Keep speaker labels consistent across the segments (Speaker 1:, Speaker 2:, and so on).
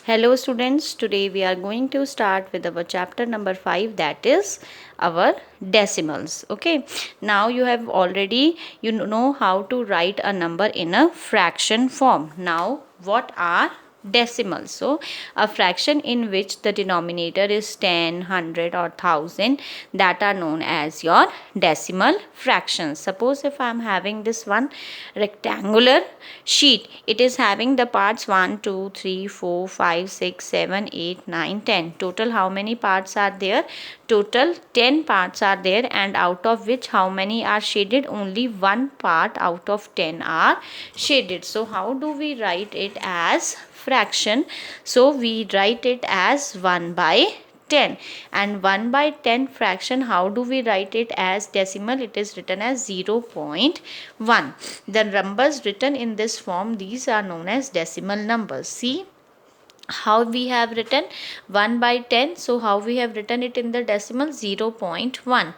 Speaker 1: Hello students, today we are going to start with our chapter number 5, that is our decimals. Okay, now you know how to write a number in a fraction form. Now what are decimals? So a fraction in which the denominator is 10, 100 or 1000, that are known as your decimal fractions. Suppose if I am having this one rectangular sheet, it is having the parts 1, 2, 3, 4, 5, 6, 7, 8, 9, 10. Total how many parts are there? Total 10 parts are there, and out of which how many are shaded? Only one part out of 10 are shaded. So how do we write it as fraction? So we write it as 1 by 10, and 1 by 10 fraction, how do we write it as decimal? It is written as 0.1. The numbers written in this form, these are known as decimal numbers. See how we have written 1 by 10. So how we have written it in the decimal? 0.1.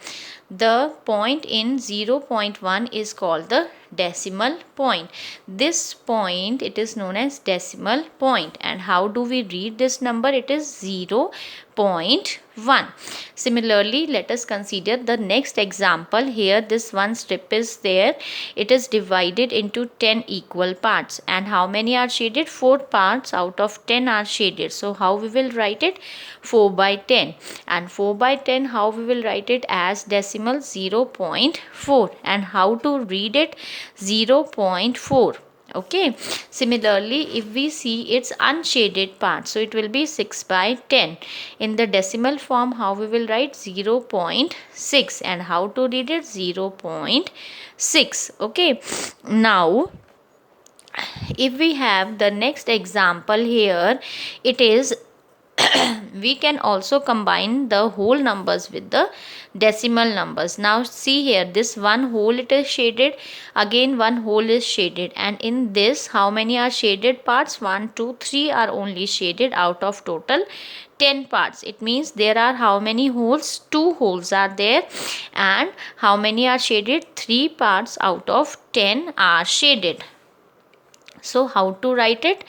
Speaker 1: The point in 0.1 is called the decimal point. This point, it is known as decimal point. And how do we read this number? It is 0.1. Similarly, let us consider the next example. Here this one strip is there. It is divided into 10 equal parts, and how many are shaded? 4 parts out of 10 are shaded. So how we will write it? 4 by 10. And 4 by 10, how we will write it? As decimal 0.4. And how to read it? 0.4. Okay, similarly if we see its unshaded part, so it will be 6 by 10. In the decimal form, how we will write? 0.6. And how to read it? 0.6. Okay, now if we have the next example here, it is we can also combine the whole numbers with the decimal numbers. Now see here, this one whole it is shaded, again one whole is shaded, and in this how many are shaded parts? 1, 2, 3 are only shaded out of total 10 parts. It means there are how many holes? 2 holes are there. And how many are shaded? 3 parts out of 10 are shaded. So how to write it?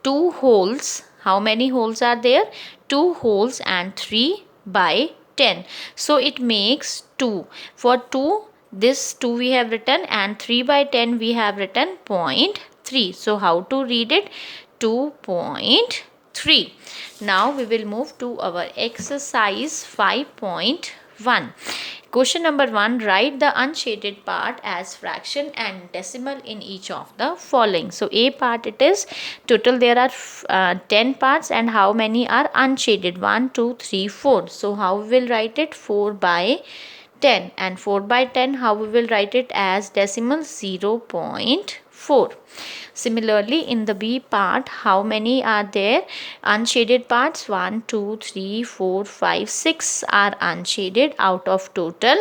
Speaker 1: 2 holes. How many holes are there? 2 holes and 3 by 10. So it makes 2. For 2, this 2 we have written, and 3 by 10 we have written 0.3. So how to read it? 2.3. Now we will move to our exercise 5.1. Question number 1, write the unshaded part as fraction and decimal in each of the following. So A part, it is total there are 10 parts, and how many are unshaded? 1, 2, 3, 4. So how we will write it? 4 by 10. And 4 by 10, how we will write it as decimal? 0.4. Similarly, in the B part, how many are there? Unshaded parts 1, 2, 3, 4, 5, 6 are unshaded out of total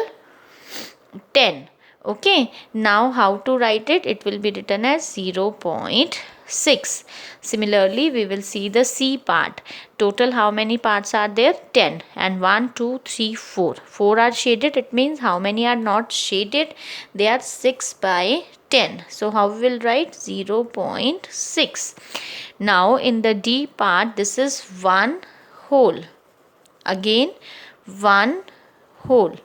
Speaker 1: 10. Okay, now how to write it? It will be written as 0.6. Similarly, we will see the C part. Total how many parts are there? 10. And 1, 2, 3, 4. 4 are shaded. It means how many are not shaded? They are 6 by 10. So how we will write? 0.6. Now in the D part, this is one whole. Again, one whole.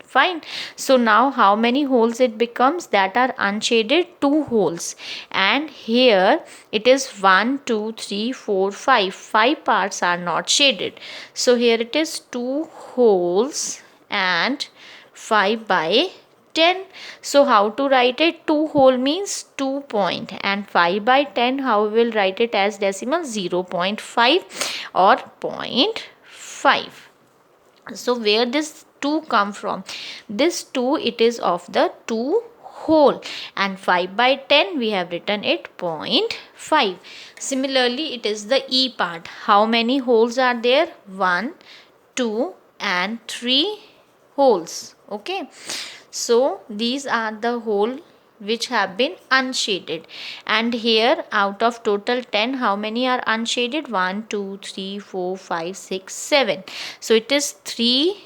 Speaker 1: Fine. So now how many holes it becomes? That are unshaded? 2 holes. And here it is 1, 2, 3, 4, 5. 5 parts are not shaded. So here it is 2 holes and 5 by 10. So how to write it? 2 whole means 2 point, and 5 by 10, how we will write it as decimal? 0.5 or 0.5. So where this 2 come from? This 2, it is of the 2 whole, and 5 by 10 we have written it 0.5. Similarly, it is the E part. How many holes are there? 1, 2 and 3 holes. Okay, so these are the hole which have been unshaded, and here out of total 10, how many are unshaded? 1, 2, 3, 4, 5, 6, 7. So it is 3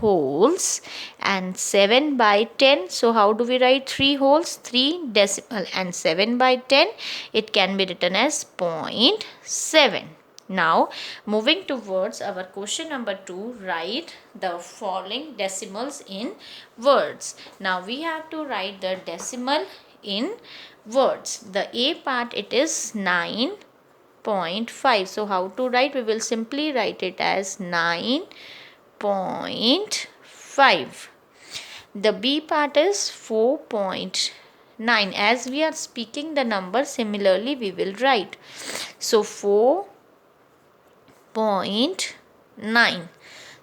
Speaker 1: holes and 7 by 10. So how do we write 3 holes? 3 decimal, and 7 by 10, it can be written as 0.7. Now, moving towards our question number 2, write the following decimals in words. Now, we have to write the decimal in words. The A part, it is 9.5. So, how to write? We will simply write it as 9.5. The B part is 4.9. As we are speaking the number, similarly we will write. So 4.9.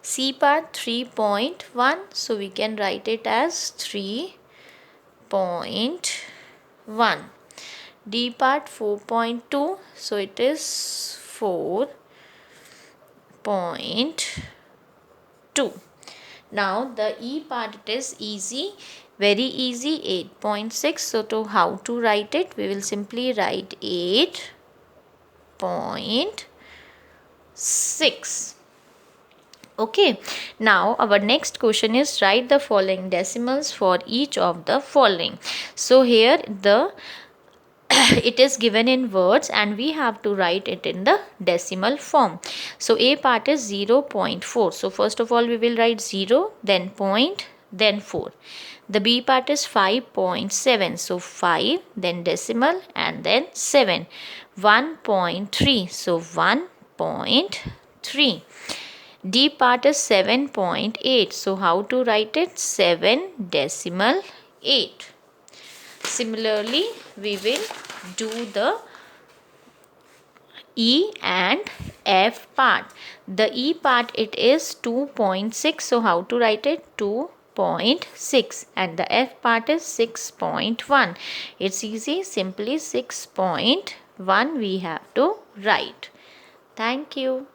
Speaker 1: C part 3.1. So we can write it as 3.1. D part 4.2. So it is 4.2. Now the E part, it is easy, very easy, 8.6. So to how to write it? We will simply write 8.6. Okay, now our next question is write the following decimals for each of the following. So here the it is given in words and we have to write it in the decimal form. So A part is 0.4. So first of all we will write 0, then point, then 4. The B part is 5.7. So 5, then decimal, and then 7. 1.3. So 1.3. D part is 7.8. So how to write it? 7 decimal 8. Similarly, we will do the E and F part. The E part, it is 2.6. So how to write it? 2.6. And the F part is 6.1. It's easy, simply 6.1 we have to write. Thank you.